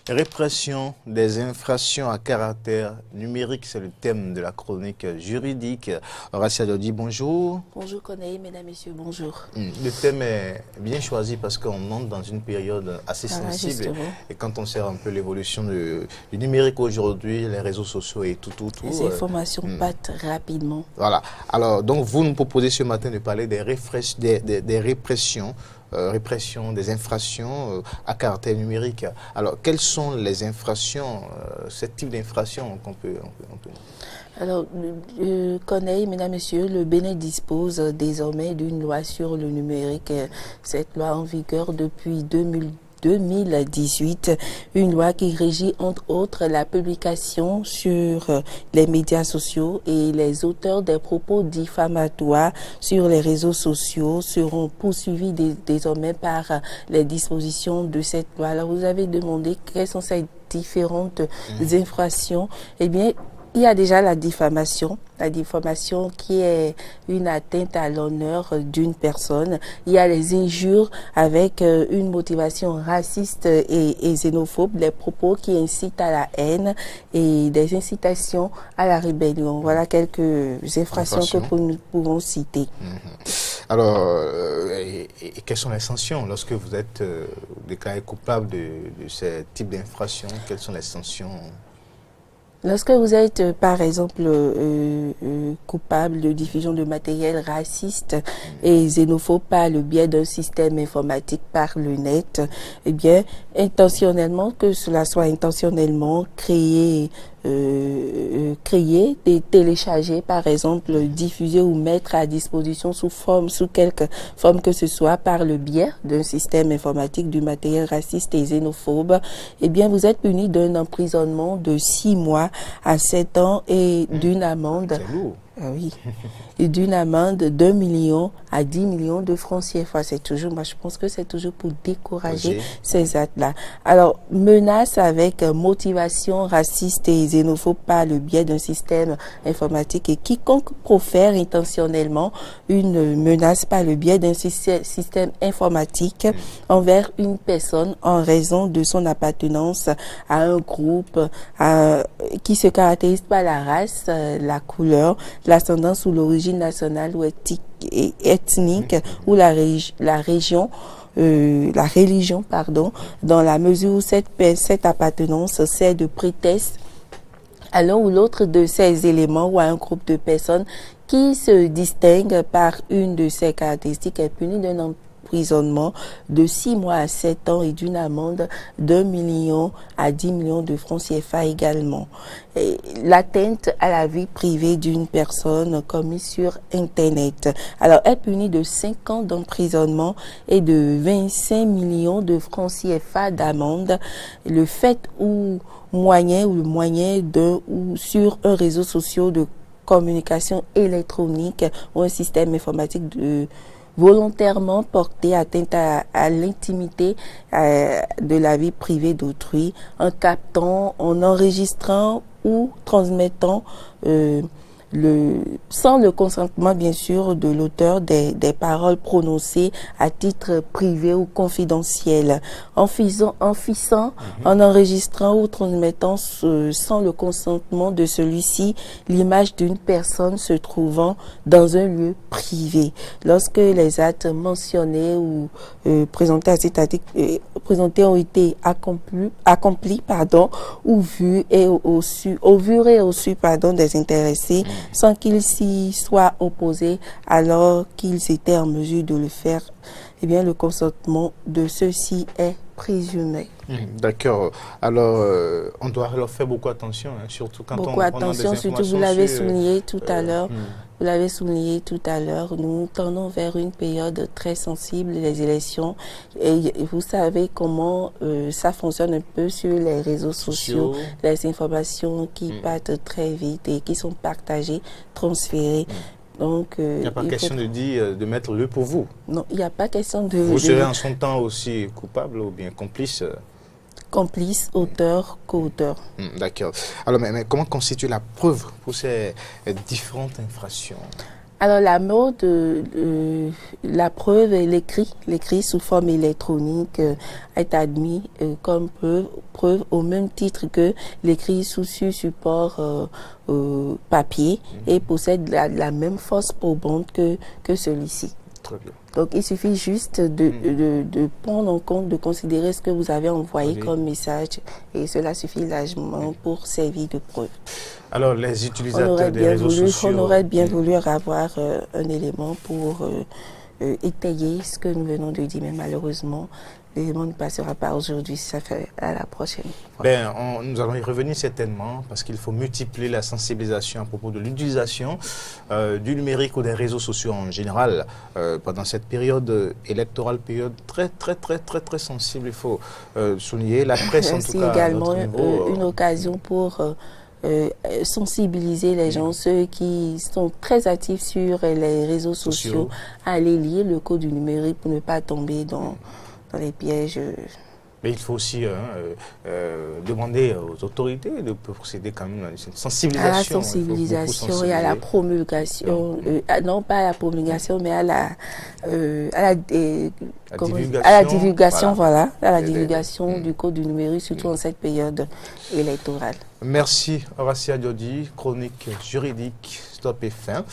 Répression des infractions à caractère numérique, c'est le thème de la chronique juridique. Horacia Dodi, bonjour. Bonjour Corneille, mesdames, messieurs, bonjour. Le thème est bien choisi parce qu'on entre dans une période assez sensible. Justement. Et quand on sait un peu l'évolution du numérique aujourd'hui, les réseaux sociaux et tout. Les informations partent rapidement. Voilà. Alors, donc vous nous proposez ce matin de parler des répressions. Répression des infractions à caractère numérique. Alors, quelles sont les infractions, ce type d'infractions qu'on peut... Alors, Corneille, mesdames, messieurs, le Bénin dispose désormais d'une loi sur le numérique. Cette loi en vigueur depuis 2018, une loi qui régit entre autres la publication sur les médias sociaux et les auteurs des propos diffamatoires sur les réseaux sociaux seront poursuivis désormais par les dispositions de cette loi. Alors vous avez demandé quelles sont ces différentes infractions. Eh bien, il y a déjà la diffamation qui est une atteinte à l'honneur d'une personne. Il y a les injures avec une motivation raciste et xénophobe, les propos qui incitent à la haine et des incitations à la rébellion. Voilà quelques infractions que nous pouvons citer. Alors, et quelles sont les sanctions lorsque vous êtes déclaré coupable de ce type d'infraction? Quelles sont les sanctions? Lorsque vous êtes, par exemple, coupable de diffusion de matériel raciste et xénophobe par le biais d'un système informatique par le net, eh bien, intentionnellement, que cela soit intentionnellement créé, télécharger, par exemple, diffuser ou mettre à disposition sous quelque forme que ce soit par le biais d'un système informatique du matériel raciste et xénophobe, eh bien, vous êtes puni d'un emprisonnement de 6 mois à 7 ans et d'une amende. C'est lourd. Oui, et d'une amende d'1 million à 10 millions de francs CFA. C'est toujours, moi je pense que c'est toujours pour décourager ces actes-là. Alors, menace avec motivation raciste et xénophobe par le biais d'un système informatique et quiconque profère intentionnellement une menace par le biais d'un système informatique envers une personne en raison de son appartenance à un groupe qui se caractérise par la race, la couleur, l'ascendance ou l'origine nationale ou ethnique ou la religion, dans la mesure où cette appartenance sert de prétexte à l'un ou l'autre de ces éléments ou à un groupe de personnes qui se distingue par une de ces caractéristiques est puni d'un emprisonnement de 6 mois à 7 ans et d'une amende d'1 million à 10 millions de francs CFA également. L'atteinte à la vie privée d'une personne commise sur Internet. Alors, elle punit de 5 ans d'emprisonnement et de 25 millions de francs CFA d'amende. Le fait ou le moyen d'un ou sur un réseau social de communication électronique ou un système informatique volontairement porter atteinte à l'intimité de la vie privée d'autrui en captant, en enregistrant ou transmettant sans le consentement bien sûr de l'auteur des paroles prononcées à titre privé ou confidentiel, en enregistrant ou transmettant sans le consentement de celui-ci l'image d'une personne se trouvant dans un lieu privé. Lorsque les actes mentionnés ou présentés à cet article ont été accomplis ou vus et au su des intéressés sans qu'ils s'y soient opposés alors qu'ils étaient en mesure de le faire, eh bien le consentement de ceux-ci est présumé. D'accord. Alors, on doit leur faire beaucoup attention, surtout quand on a des informations. Surtout vous l'avez souligné tout à l'heure. Vous l'avez souligné tout à l'heure, nous tendons vers une période très sensible, les élections. Et vous savez comment ça fonctionne un peu sur les réseaux sociaux, les informations qui partent très vite et qui sont partagées, transférées. Donc, il n'y a pas question de mettre le pour vous. Non, il n'y a pas question de... Vous serez en son temps aussi coupable ou bien complice Complice, auteur, co-auteur. D'accord. Alors, mais comment constituer la preuve pour ces différentes infractions? Alors, la mode, la preuve, l'écrit sous forme électronique est admis comme preuve au même titre que l'écrit sur support papier et possède la même force probante que celui-ci. Très bien. Donc, il suffit juste de prendre en compte, de considérer ce que vous avez envoyé comme message et cela suffit largement pour servir de preuve. Alors, les utilisateurs des réseaux sociaux... On aurait bien voulu avoir un élément pour étayer ce que nous venons de dire, mais malheureusement, l'élément ne passera pas aujourd'hui, ça fait à la prochaine fois. Nous allons y revenir certainement parce qu'il faut multiplier la sensibilisation à propos de l'utilisation du numérique ou des réseaux sociaux en général pendant cette période électorale, période très sensible. Il faut souligner la presse en tout cas. C'est également une occasion pour sensibiliser les gens, ceux qui sont très actifs sur les réseaux sociaux, à aller lire le code du numérique pour ne pas tomber dans les pièges. Mais il faut aussi demander aux autorités de procéder quand même à une sensibilisation. À la sensibilisation et à la promulgation, non pas à la promulgation, mais à la divulgation, voilà, à la divulgation du code du numérique, surtout en cette période électorale. Merci Horatia Diodi, chronique juridique Stop et Fin.